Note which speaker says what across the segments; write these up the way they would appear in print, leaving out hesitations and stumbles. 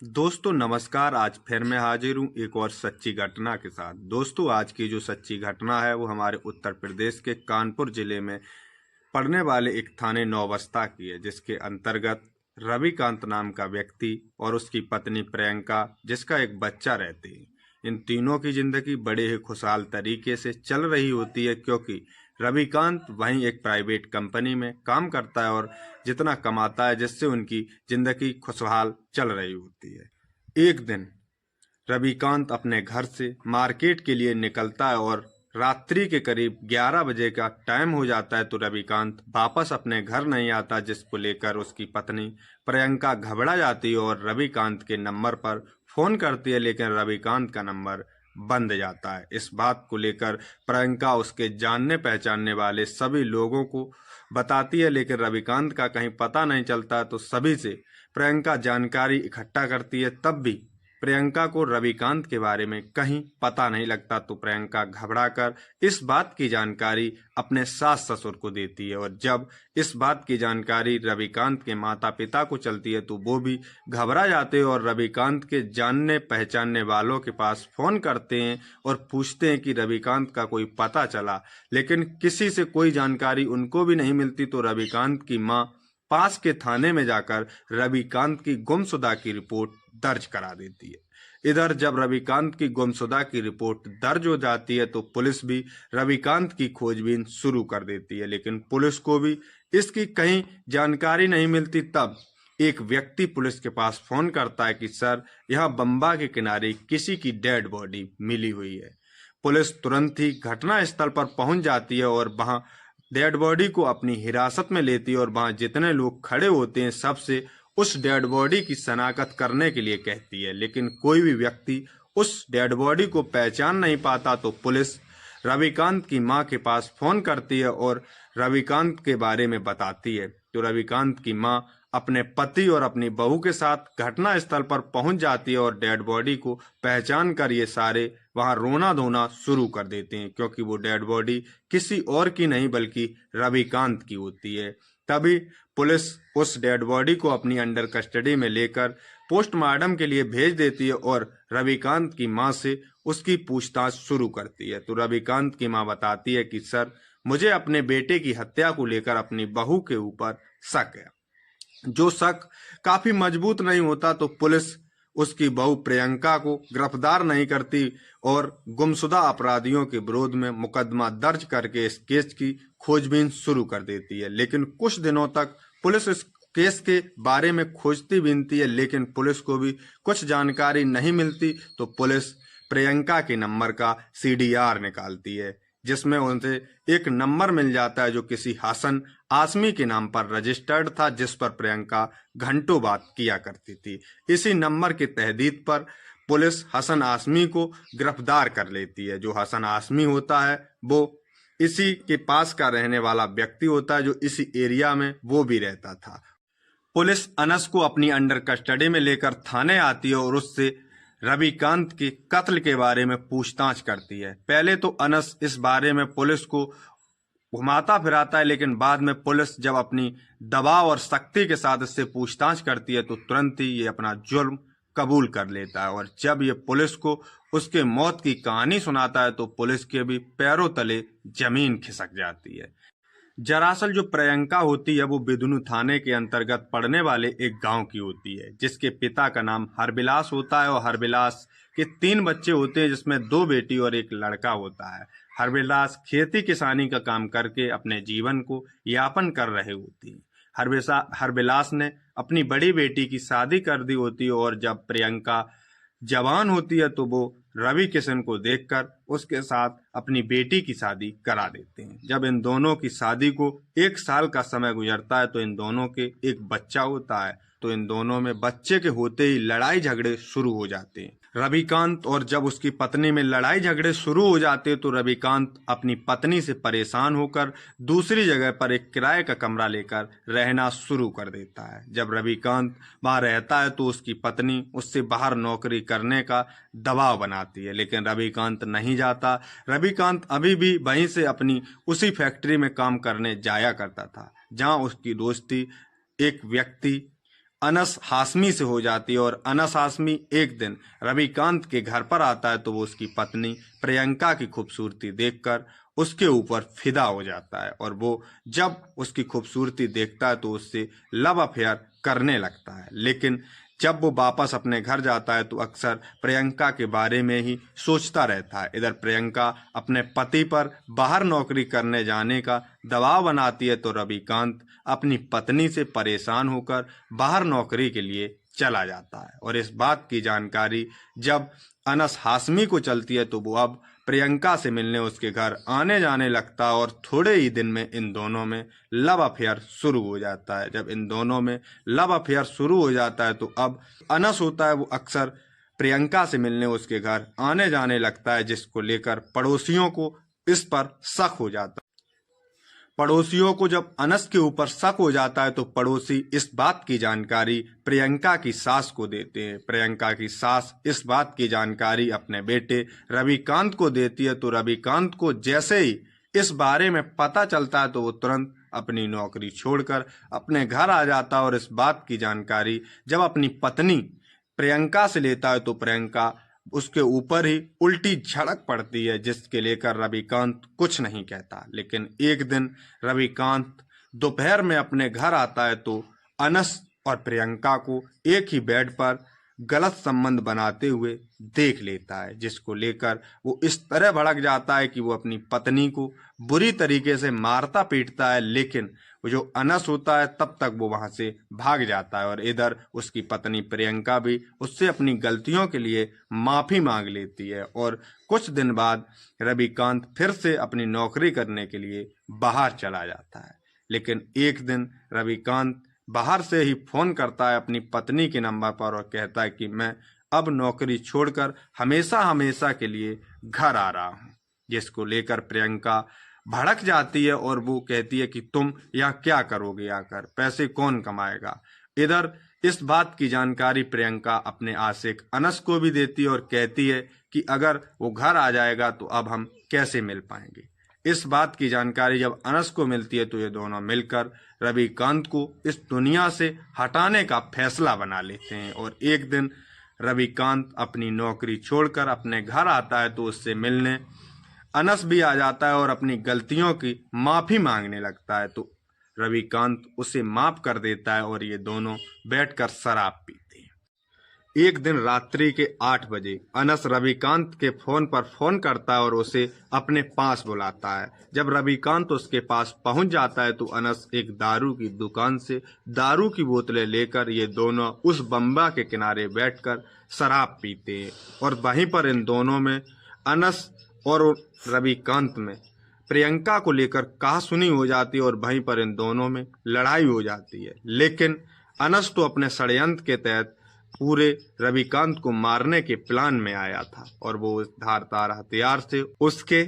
Speaker 1: दोस्तों नमस्कार। आज फिर मैं हाजिर हूँ एक और सच्ची घटना के साथ। दोस्तों आज की जो सच्ची घटना है वो हमारे उत्तर प्रदेश के कानपुर जिले में पड़ने वाले एक थाने नौबस्ता की है, जिसके अंतर्गत रविकांत नाम का व्यक्ति और उसकी पत्नी प्रियंका, जिसका एक बच्चा रहते हैं। इन तीनों की जिंदगी बड़े ही खुशहाल तरीके से चल रही होती है, क्योंकि रविकांत वहीं एक प्राइवेट कंपनी में काम करता है और जितना कमाता है जिससे उनकी जिंदगी खुशहाल चल रही होती है। एक दिन रविकांत अपने घर से मार्केट के लिए निकलता है और रात्रि के करीब 11 बजे का टाइम हो जाता है, तो रविकांत वापस अपने घर नहीं आता, जिसको लेकर उसकी पत्नी प्रियंका घबरा जाती है और रविकांत के नंबर पर फोन करती है, लेकिन रविकांत का नंबर बंद जाता है। इस बात को लेकर प्रियंका उसके जानने पहचानने वाले सभी लोगों को बताती है, लेकिन रविकांत का कहीं पता नहीं चलता। तो सभी से प्रियंका जानकारी इकट्ठा करती है, तब भी प्रियंका को रविकांत के बारे में कहीं पता नहीं लगता। तो प्रियंका घबराकर इस बात की जानकारी अपने सास ससुर को देती है, और जब इस बात की जानकारी रविकांत के माता पिता को चलती है तो वो भी घबरा जाते हैं और रविकांत के जानने पहचानने वालों के पास फोन करते हैं और पूछते हैं कि रविकांत का कोई पता चला, लेकिन किसी से कोई जानकारी उनको भी नहीं मिलती। तो रविकांत की मां पास के थाने में जाकर रविकांत की गुमशुदा की रिपोर्ट दर्ज करा देती है। इधर जब रविकांत की गुमशुदा की रिपोर्ट दर्ज हो जाती है तो पुलिस भी रविकांत की खोजबीन शुरू कर देती है, लेकिन पुलिस को भी इसकी कहीं जानकारी नहीं मिलती। तब एक व्यक्ति पुलिस के पास फोन करता है कि सर, यहाँ बंबा के किनारे किसी की डेड बॉडी मिली हुई है। पुलिस तुरंत ही घटना स्थल पर पहुंच जाती है और वहां डेड बॉडी को अपनी हिरासत में लेती है और वहां जितने लोग खड़े होते हैं सबसे उस डेड बॉडी की शनाख्त करने के लिए कहती है, लेकिन कोई भी व्यक्ति उस डेड बॉडी को पहचान नहीं पाता। तो पुलिस रविकांत की मां के पास फोन करती है और रविकांत के बारे में बताती है। तो रविकांत की मां अपने पति और अपनी बहू के साथ घटना स्थल पर पहुंच जाती है और डेड बॉडी को पहचान कर ये सारे वहां रोना धोना शुरू कर देते हैं, क्योंकि वो डेड बॉडी किसी और की नहीं बल्कि रविकांत की होती है। तभी पुलिस उस डेड बॉडी को अपनी अंडर कस्टडी में लेकर पोस्टमार्टम के लिए भेज देती है और रविकांत की मां से उसकी पूछताछ शुरू करती है। तो रविकांत की मां बताती है कि सर, मुझे अपने बेटे की हत्या को लेकर अपनी बहू के ऊपर शक है। जो शक काफी मजबूत नहीं होता तो पुलिस उसकी बहू प्रियंका को गिरफ्तार नहीं करती और गुमशुदा अपराधियों के विरोध में मुकदमा दर्ज करके इस केस की खोजबीन शुरू कर देती है। लेकिन कुछ दिनों तक पुलिस इस केस के बारे में खोजती बीनती है, लेकिन पुलिस को भी कुछ जानकारी नहीं मिलती। तो पुलिस प्रियंका के नंबर का सीडीआर निकालती है, जिसमें उनसे एक नंबर मिल जाता है जो किसी हसन आसमी के नाम पर रजिस्टर्ड था, जिस पर प्रियंका घंटों बात किया करती थी। इसी नंबर की तहदीद पर पुलिस हसन आसमी को गिरफ्तार कर लेती है। जो हसन आसमी होता है वो इसी के पास का रहने वाला व्यक्ति होता है, जो इसी एरिया में वो भी रहता था। पुलिस अनस को अपनी अंडर कस्टडी में लेकर थाने आती है और उससे रविकांत के कत्ल के बारे में पूछताछ करती है। पहले तो अनस इस बारे में पुलिस को घुमाता फिराता है, लेकिन बाद में पुलिस जब अपनी दबाव और सख्ती के साथ इससे पूछताछ करती है तो तुरंत ही ये अपना जुर्म कबूल कर लेता है। और जब ये पुलिस को उसके मौत की कहानी सुनाता है तो पुलिस के भी पैरों तले जमीन खिसक जाती है। दरअसल जो प्रियंका होती है वो बिदुनु थाने के अंतर्गत पड़ने वाले एक गांव की होती है, जिसके पिता का नाम हरबिलास होता है और हरबिलास के 3 बच्चे होते हैं, जिसमें 2 बेटी और एक लड़का होता है। हरबिलास खेती किसानी का काम करके अपने जीवन को यापन कर रहे होती हैं। हरबिलास ने अपनी बड़ी बेटी की शादी कर दी होती है और जब प्रियंका जवान होती है तो वो रवि किशन को देखकर उसके साथ अपनी बेटी की शादी करा देते हैं। जब इन दोनों की शादी को 1 साल का समय गुजरता है तो इन दोनों के एक बच्चा होता है। तो इन दोनों में बच्चे के होते ही लड़ाई झगड़े शुरू हो जाते हैं। रविकांत और जब उसकी पत्नी में लड़ाई झगड़े शुरू हो जाते तो रविकांत अपनी पत्नी से परेशान होकर दूसरी जगह पर एक किराए का कमरा लेकर रहना शुरू कर देता है। जब रविकांत वहां रहता है तो उसकी पत्नी उससे बाहर नौकरी करने का दबाव बनाती है, लेकिन रविकांत नहीं जाता। रविकांत अभी भी वहीं से अपनी उसी फैक्ट्री में काम करने जाया करता था, जहां उसकी दोस्ती एक व्यक्ति अनस हाशमी से हो जाती है और अनस हाशमी एक दिन रविकांत के घर पर आता है तो वो उसकी पत्नी प्रियंका की खूबसूरती देखकर उसके ऊपर फिदा हो जाता है और वो जब उसकी खूबसूरती देखता है तो उससे लव अफेयर करने लगता है। लेकिन जब वो वापस अपने घर जाता है तो अक्सर प्रियंका के बारे में ही सोचता रहता है। इधर प्रियंका अपने पति पर बाहर नौकरी करने जाने का दबाव बनाती है तो रविकांत अपनी पत्नी से परेशान होकर बाहर नौकरी के लिए चला जाता है और इस बात की जानकारी जब अनस हाशमी को चलती है तो वो अब प्रियंका से मिलने उसके घर आने जाने लगता है और थोड़े ही दिन में इन दोनों में लव अफेयर शुरू हो जाता है। जब इन दोनों में लव अफेयर शुरू हो जाता है तो अब अनस होता है वो अक्सर प्रियंका से मिलने उसके घर आने जाने लगता है, जिसको लेकर पड़ोसियों को इस पर शक हो जाता है। पड़ोसियों को जब अनस के ऊपर शक हो जाता है तो पड़ोसी इस बात की जानकारी प्रियंका की सास को देते हैं। प्रियंका की सास इस बात की जानकारी अपने बेटे रविकांत को देती है तो रविकांत को जैसे ही इस बारे में पता चलता है तो वो तुरंत अपनी नौकरी छोड़कर अपने घर आ जाता है और इस बात की जानकारी जब अपनी पत्नी प्रियंका से लेता है तो प्रियंका उसके ऊपर ही उल्टी झड़क पड़ती है, जिसके लेकर रविकांत कुछ नहीं कहता। लेकिन एक दिन रविकांत दोपहर में अपने घर आता है तो अनस और प्रियंका को एक ही बेड पर गलत संबंध बनाते हुए देख लेता है, जिसको लेकर वो इस तरह भड़क जाता है कि वो अपनी पत्नी को बुरी तरीके से मारता पीटता है। लेकिन वो जो अनस होता है तब तक वो वहां से भाग जाता है और इधर उसकी पत्नी प्रियंका भी उससे अपनी गलतियों के लिए माफी मांग लेती है और कुछ दिन बाद रविकांत फिर से अपनी नौकरी करने के लिए बाहर चला जाता है। लेकिन एक दिन रविकांत बाहर से ही फोन करता है अपनी पत्नी के नंबर पर और कहता है कि मैं अब नौकरी छोड़कर हमेशा हमेशा के लिए घर आ रहा हूँ, जिसको लेकर प्रियंका भड़क जाती है और वो कहती है कि तुम यहाँ क्या करोगे, आकर पैसे कौन कमाएगा। इधर इस बात की जानकारी प्रियंका अपने आशिक अनस को भी देती है और कहती है कि अगर वो घर आ जाएगा तो अब हम कैसे मिल पाएंगे। इस बात की जानकारी जब अनस को मिलती है तो ये दोनों मिलकर रविकांत को इस दुनिया से हटाने का फैसला बना लेते हैं और एक दिन रविकांत अपनी नौकरी छोड़कर अपने घर आता है तो उससे मिलने अनस भी आ जाता है और अपनी गलतियों की माफी मांगने लगता है तो रविकांत उसे माफ कर देता है और ये दोनों बैठकर शराब पीते हैं। एक दिन रात्रि के 8 बजे अनस रविकांत के फोन पर फोन करता है और उसे अपने पास बुलाता है। जब रविकांत उसके पास पहुंच जाता है तो अनस एक दारू की दुकान से दारू की बोतलें लेकर ये दोनों उस बम्बा के किनारे बैठकर शराब पीते हैं और वहीं पर इन दोनों में अनस और रविकांत में प्रियंका को लेकर कहासुनी हो जाती है और वहीं पर इन दोनों में लड़ाई हो जाती है। लेकिन अनस तो अपने षड्यंत्र के तहत पूरे रविकांत को मारने के प्लान में आया था और वो उस धारदार हथियार से उसके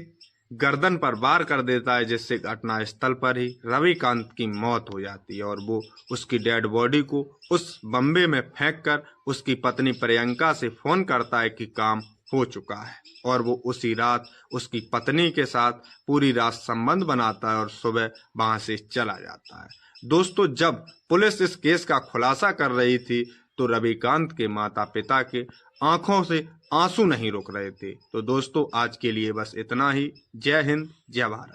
Speaker 1: गर्दन पर वार कर देता है, जिससे घटना स्थल पर ही रविकांत की मौत हो जाती है और वो उसकी डेड बॉडी को उस बम्बे में फेंककर उसकी पत्नी प्रियंका से फोन करता है कि काम हो चुका है और वो उसी रात उसकी पत्नी के साथ पूरी रात संबंध बनाता है और सुबह वहां से चला जाता है। दोस्तों, जब पुलिस इस केस का खुलासा कर रही थी तो रविकांत के माता पिता के आंखों से आंसू नहीं रुक रहे थे। तो दोस्तों, आज के लिए बस इतना ही। जय हिंद, जय भारत।